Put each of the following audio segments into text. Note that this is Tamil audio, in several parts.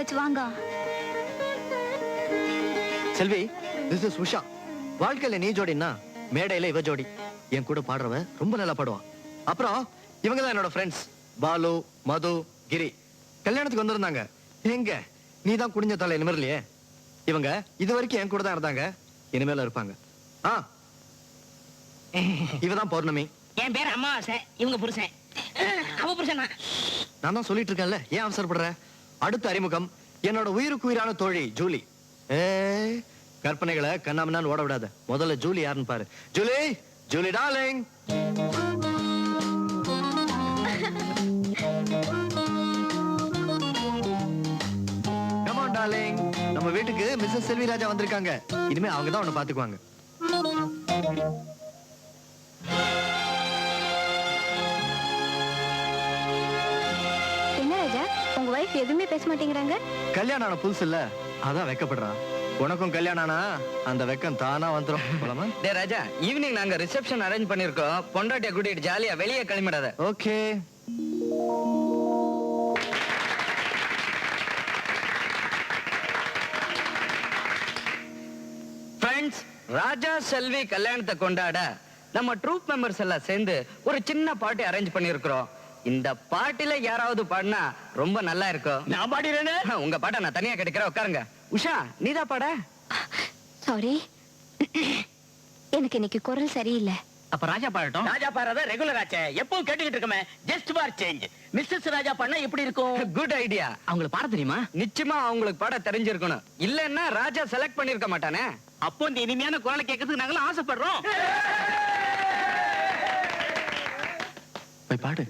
வச்சு வாங்க. செல்வி, this is உஷா. வாழ்க்கையில நீ ஜோடினா மேடையில இவ ஜோடி. என் கூட பாடுறவ ரொம்ப நல்லா பாடுவான். அப்புறம் இவங்க தான் என்னோட ஃப்ரெண்ட்ஸ் பாலு, மது, கிரி. கல்யாணத்துக்கு வந்திருந்தாங்க. எங்க நீ தான் குடிஞ்ச தலை நிமிரலையே. இவங்க இது வரைக்கும் என் கூட தான் இருந்தாங்க, இனிமேல இருப்பாங்க. இவதான் பௌர்ணமி. என் பேர் அமாவாசை, இவங்க புருஷன். அவ புருஷனா? நான் தான் சொல்லிட்டு இருக்கேன்ல, ஏன் அவசரப்படுற? அடுத்த அறிமுகம் என்னோட உயிருக்கு உயிரான தோழி ஜூலி. கற்பனைகளை கண்ணாமண்ணான்னு ஓட விடாத. முதல்ல ஜூலி யாருன்னு பாரு. Julie, Julie darling. Come on darling. நம்ம வீட்டுக்கு மிஸ்ஸஸ் செல்வி ராஜா வந்திருக்காங்க. இனிமே அவங்க தான் உன்னை பாத்துக்குவாங்க. என்ன ராஜா, உங்க வைஃப் எதுவுமே பேச மாட்டேங்கிறாங்க? கல்யாணம் ஆன புதுசு இல்ல, அதான் வெக்கப்படுறான். உனக்கும் கல்யாணம் ஆனா அந்த வெக்கம் தானா வந்துரும். போலாமா? டேய் ராஜா, ஈவினிங் நாங்க ரிசப்ஷன் அரேஞ்ச் பண்ணிருக்கோம். பொண்டாட்டிய கூட்டிட்டு ஜாலியா வெளியே கிளம்பிடாத. ஓகே. ஃப்ரெண்ட்ஸ், ராஜா செல்வி கல்யாணத்தை கொண்டாட நம்ம ட்ரூப் மெம்பர்ஸ் எல்லாம் சேர்ந்து ஒரு சின்ன பார்ட்டி அரேஞ்ச் பண்ணிருக்கிறோம். இந்த பார்ட்டில யாராவது பாடினா ரொம்ப நல்லா இருக்கும். நான் பாடிறேனே. உங்க பாட்டை நான் தனியா கேட்கிறேன், உட்காருங்க. உஷா, நீதான் பாட. சாரி, எனக்கு இன்னைக்கு குரல் சரியில்லை. அப்ப ராஜா பாடட்டும். ராஜா பாடுறத ரெகுலர் ஆச்சே, எப்பவும் கேட்டுக்கிட்டு இருக்கமே. ஜஸ்ட் ஃபார் சேஞ்ச் மிஸ்ஸஸ் ராஜா பண்ணா எப்படி இருக்கும்? Good idea. அவங்களுக்கு பாட தெரியுமா? நிச்சயமா அவங்களுக்கு பாட தெரிஞ்சிருக்கணும். இல்லன்னா ராஜா செலக்ட் பண்ணிருக்க மாட்டானே. அப்போ இந்த இனிமையான குரலை கேட்கறதுக்கு நாங்களும் ஆசைப்படுறோம். போய் பாடு.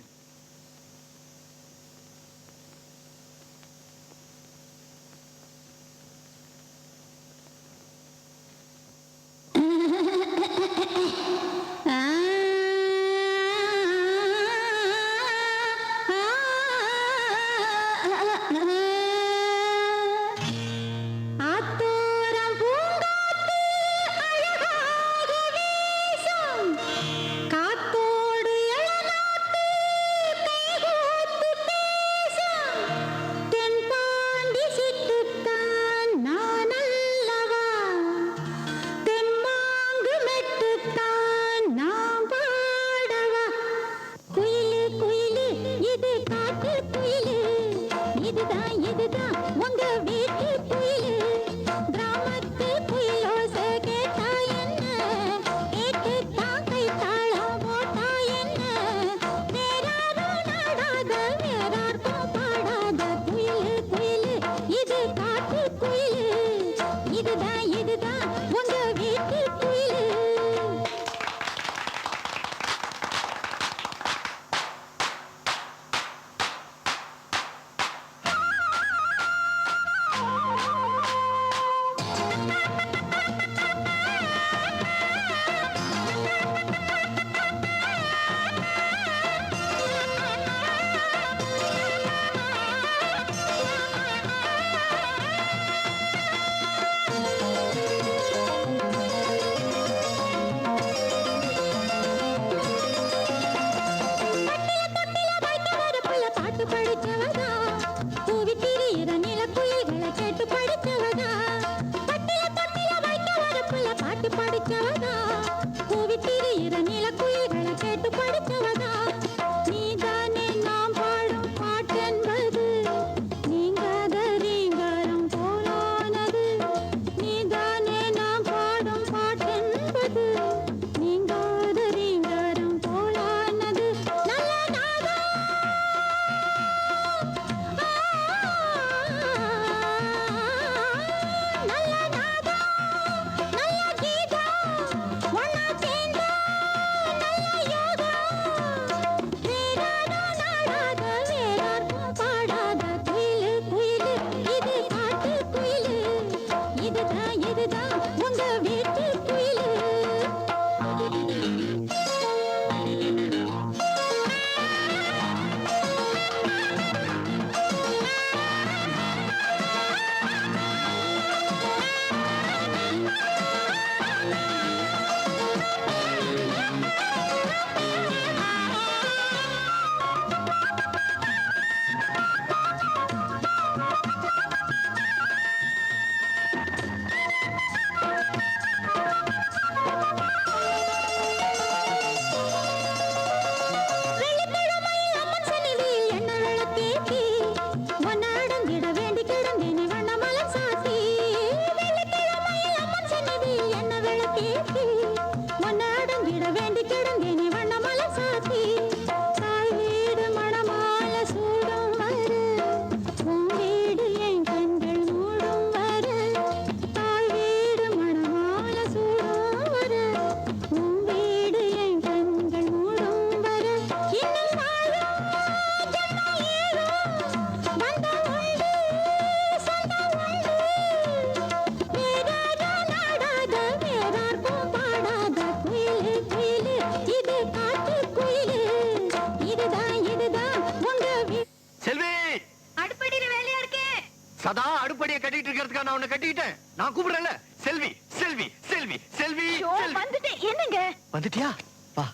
கட்டிட்டு இருக்கிறதுக்காக நான் உன்னை கட்டிக்கிட்டேன். நான் கூப்பிடுறேன்ல, செல்வி செல்வி செல்வி செல்வி செல்வி. வந்துட்டேன். என்னங்க வந்துட்டியா? வா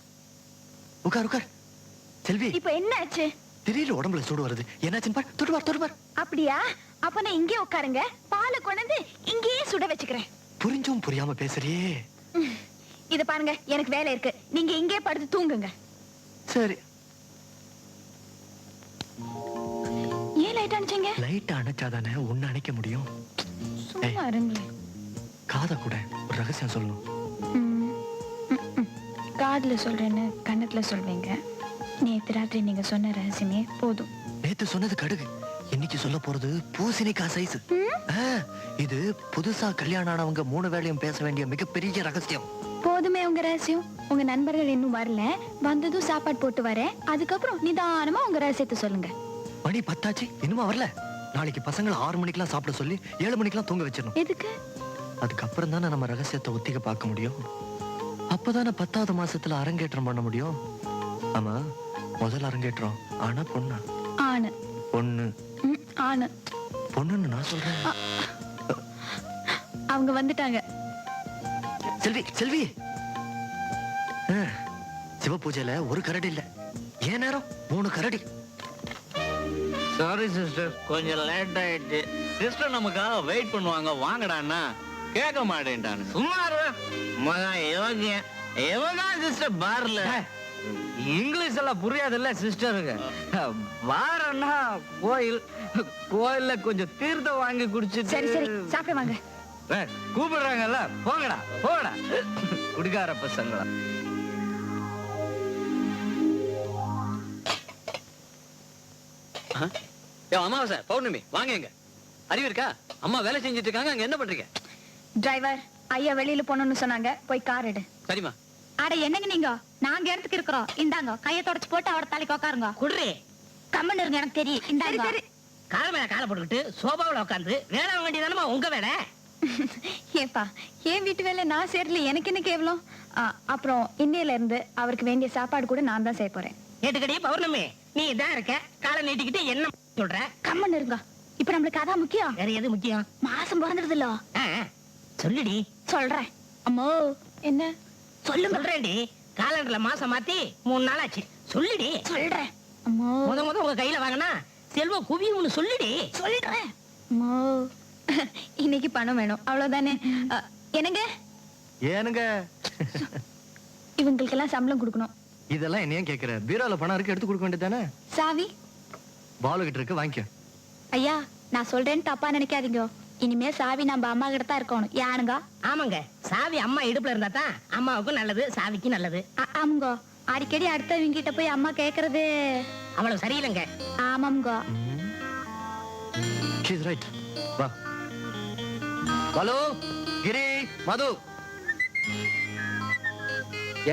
உட்கார் உட்கார். செல்வி இப்ப என்ன ஆச்சு? திடீர்னு உடம்புல சூடு வருது. என்னாச்சுன்னு பார். தொட்டு பார். அப்படியா? அப்ப நான் இங்கே உட்காருங்க, பாலை கொண்டு இங்கேயே சுட வச்சுக்கிறேன். புரிஞ்சும் புரியாம பேசுறியே. இத பாருங்க, எனக்கு வேலை இருக்கு. நீங்க இங்கே படுத்து தூங்குங்க. சரி. ஏன் லைட் அணைச்சீங்க? லைட் அணைச்சாதானே உன்னை அணைக்க முடியும். சும்மா இருங்களேன். காதை கூட ஒரு ரகசியம் சொல்லணும். காதுல சொல்றேன்னு கண்ணத்துல சொல்வீங்க. நேத்து ராத்திரி நீங்க சொன்ன ரகசியமே போதும். நேத்து சொன்னது கடுகு, இன்னைக்கு சொல்ல போறது பூசணிக்காய் சைஸ். இது புதுசா கல்யாணம் ஆனவங்க 3 வேளையும் பேச வேண்டிய மிகப்பெரிய ரகசியம். போதுமே உங்க ரகசியம். உங்க நண்பர்கள் இன்னும் வரல, வந்ததும் சாப்பாடு போட்டு வரேன். அதுக்கப்புறம் நிதானமா உங்க ரகசியத்தை சொல்லுங்க. மணி 10 ஆச்சு, இன்னுமா வரல? நாளைக்கு பசங்களை 6 மணிக்கெல்லாம் சாப்பிட சொல்லி 7 மணிக்கெல்லாம் தூங்க வச்சிடணும். எதுக்கு? அதுக்கப்புறம் தானே நம்ம ரகசியத்தை ஒத்திக்க பார்க்க முடியும். அப்பதானே 10வது மாசத்துல அரங்கேற்றம் பண்ண முடியும். ஆமா, முதல் அரங்கேற்றம் ஆனா பொண்ணா? ஆணு. பொண்ணு. ஆணு. பொண்ணுன்னு நான் சொல்றேன். அவங்க வந்துட்டாங்க. செல்வி செல்வி. சிவ பூஜையில ஒரு கரடி இல்ல, ஏன் நேரம் 3 கரடி. சாரி சிஸ்டர், கொஞ்சம் லேட் ஆயிடுச்சு. சிஸ்டர் நமக்காக வெயிட் பண்ணுவாங்க, வாங்கடான்னா கேட்க மாட்டேன்ட்டானு. சும்மா மகன் யோகியன் இவதான் சிஸ்டர் பார்ல. இங்கிலீஷ் எல்லாம் புரியாதுல்ல சிஸ்டருக்கு. வாரன்னா கோயில்ல கொஞ்சம் தீர்த்தம் வாங்கி குடிச்சிட்டு. சரி சரி, சாப்பிட வாங்க. கூப்பிடுறாங்கல்ல, போங்கடா போங்கடா குடிகார பசங்களா. அமாவாசை பௌர்ணமி வாங்க. எங்க அறிவு இருக்கா? அம்மா வேலை செஞ்சுட்டு இருக்காங்க, அங்க என்ன பண்றீங்க? டிரைவர், ஐயா வெளியில போகணும்னு சொன்னாங்க, போய் கார் எடு. சரிம்மா. அட என்னங்க நீங்க, நாங்க இடத்துக்கு இருக்கிறோம். இந்தாங்க, கையை தொடச்சு போட்டு அவட தலைக்கு உட்காருங்க. குடுறே கம்மன் இருங்க, எனக்கு தெரியும். இந்தாங்க. சரி கால மேல கால போட்டுக்கிட்டு சோபாவுல உட்காந்து வேலை வாங்க வேண்டியதானமா உங்க வேலை. ஏப்பா, என் வீட்டு வேலை நான் சேரல, எனக்கு என்ன கேவலம். அப்புறம் இன்னையில இருந்து அவருக்கு வேண்டிய சாப்பாடு கூட நான் தான் செய்ய போறேன். ஏட்டுக்கடி பௌர்ணமி, நீ இதான் இருக்க காலை நீட்டிக்கிட்டு என்ன சொல்ற? கம்மன் இருங்க. இப்ப நம்மளுக்கு அதான் முக்கியம். வேற எது முக்கியம்? மாசம் பிறந்துடுது இல்ல. சொல்லுடி. சொல்றேன். அம்மோ. என்ன? சொல்றேன்டி. காலண்டர்ல மாசம் மாத்தி 3 நாள் ஆச்சு. சொல்லுடி. சொல்றேன். அம்மோ. முத உங்க கையில வாங்கினா செல்வம் குவியும்னு சொல்லுடி. சொல்றேன். அம்மோ. இன்னைக்கு பணம் வேணும், அவ்வளவுதானே? என்னங்க? ஏனுங்க? இவங்களுக்கெல்லாம் சம்பளம் கொடுக்கணும். இதெல்லாம் என்னையும் கேக்குற? பீரோல பணம் இருக்கு, எடுத்து கொடுக்க வேண்டியதானே? சாவி பாலு கிட்ட இருக்கு, வாங்கிக்க. ஐயா, நான் சொல்றேன்னு தப்பா நினைக்காதீங்க. இனிமே சாவி நம்ம அம்மா கிட்ட தான் இருக்கணும். யானுங்க? ஆமாங்க, சாவி அம்மா இடுப்புல இருந்தா தான் அம்மாவுக்கும் நல்லது, சாவிக்கும் நல்லது. ஆமாங்க. அடிக்கடி அடுத்தவங்க கிட்ட போய் அம்மா கேக்குறது அவ்வளவு சரியில்லைங்க. ஆமாங்க. She's right. வா. பாலு, கிரி, மது.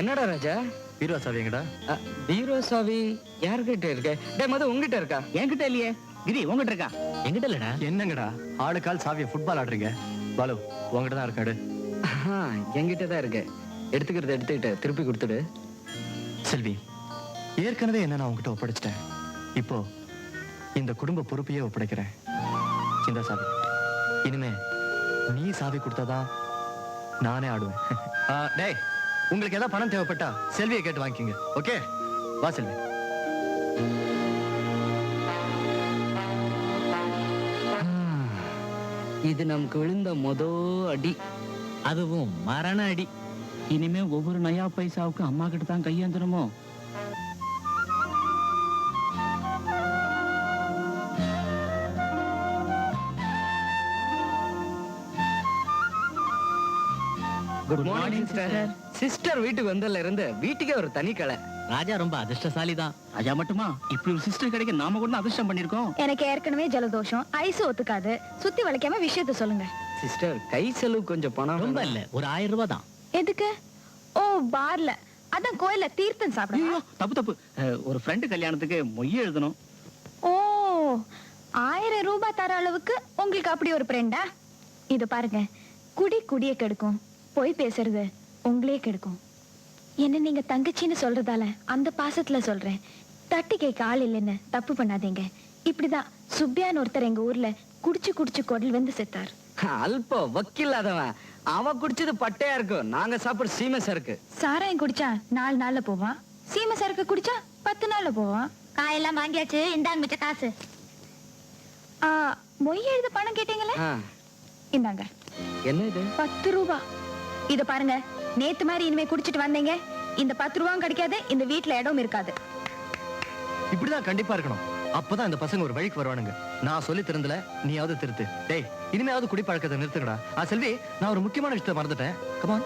என்னடா ராஜா? பீரோ சாவி எங்கடா? பீரோ சாவி யார்கிட்ட இருக்க? டேய் மது, உங்ககிட்ட இருக்கா? என்கிட்ட இல்லையே. கிரி உங்ககிட்ட இருக்கா? என்கிட்ட இல்லடா. என்னங்கடா ஆளுக்கால் சாவியை ஃபுட்பால் ஆடுறீங்க? பாலு, உங்ககிட்ட தான் இருக்காடு. என்கிட்ட தான் இருக்கு. எடுத்துக்கிட்டு திருப்பி கொடுத்துடு. செல்வி, ஏற்கனவே என்ன நான் உங்ககிட்ட ஒப்படைச்சிட்டேன். இப்போ இந்த குடும்ப பொறுப்பையே ஒப்படைக்கிறேன். இந்த சாவி இனிமே நீ சாவி கொடுத்தாதான் நானே ஆடுவேன். டேய், உங்களுக்கு ஏதாவது பணம் தேவைப்பட்டா செல்வியை கேட்டு வாங்கிக்கோங்க. ஓகே, வா செல்வி. இது நமக்கு விழுந்த அடி, அதுவும் மரண அடி. இனிமே ஒவ்வொரு நயா பைசாவுக்கு அம்மா கிட்ட தான் கையேந்தணுமோ? Good morning sister. சிஸ்டர் வீட்டுக்கு வந்ததுல இருந்து வீட்டுக்கே ஒரு தனி கலை. ராஜா ரொம்ப அதிர்ஷ்டசாலி தான். ராஜா மட்டுமா, இப்படி ஒரு சிஸ்டர் கிடைக்க நாம கூட அதிர்ஷ்டம் பண்ணிருக்கோம். எனக்கு ஏற்கனவே ஜலதோஷம், ஐஸ் ஒத்துக்காது. சுத்தி வளைக்காம விஷயத்த சொல்லுங்க. சிஸ்டர், கை செலவு கொஞ்சம் பணம். ரொம்ப இல்ல, ஒரு 1000 ரூபாய் தான். எதுக்கு? ஓ, பார்ல. அதான் கோயில்ல தீர்த்தம் சாப்பிட. தப்பு. ஒரு ஃப்ரெண்ட் கல்யாணத்துக்கு மொய் எழுதணும். ஓ, 1000 ரூபாய் தர அளவுக்கு உங்களுக்கு அப்படி ஒரு ஃப்ரெண்டா? இது பாருங்க, குடிய கெடுக்கும், போய் பேசுறது உங்களே கெடுக்கும். என்ன நீங்க தங்கச்சின்னு சொல்றதால அந்த பாசத்துல சொல்றேன். தட்டி கேட்க ஆள் இல்லைன்னு தப்பு பண்ணாதீங்க. இப்படிதான் சுப்பியான்னு ஒருத்தர் எங்க ஊர்ல குடிச்சு குடிச்சு குடல் வந்து செத்தார். அல்போ வக்கில்லாதவன். அவன் குடிச்சது பட்டையா இருக்கும், நாங்க சாப்பிடுற சீமை சரக்கு. சாராயம் குடிச்சா 4 நாள்ல போவான், சீமை சரக்கு குடிச்சா 10 நாள்ல போவான். காயெல்லாம் வாங்கியாச்சு, இந்தாங்க மிச்ச காசு. மொய் எழுத பணம் கேட்டீங்களே, ஆ, இந்தாங்க என்ன இது? 10 ரூபா. இத பாருங்க, நேத்து மாதிரி இனிமே குடிச்சிட்டு வந்தீங்க, இந்த 10 ரூபாயும் கிடைக்காது, இந்த வீட்ல இடம் இருக்காது. இப்படிதான் கண்டிப்பா இருக்கணும். அப்பதான் இந்த பசங்க ஒரு வழிக்கு வருவானுங்க. நான் சொல்லி திருந்தல, நீயாவது திருத்து. டேய், இனிமையாவது குடிப்பழக்கத்தை நிறுத்துங்கடா. செல்வி, நான் ஒரு முக்கியமான விஷயத்தை மறந்துட்டேன். கமான்.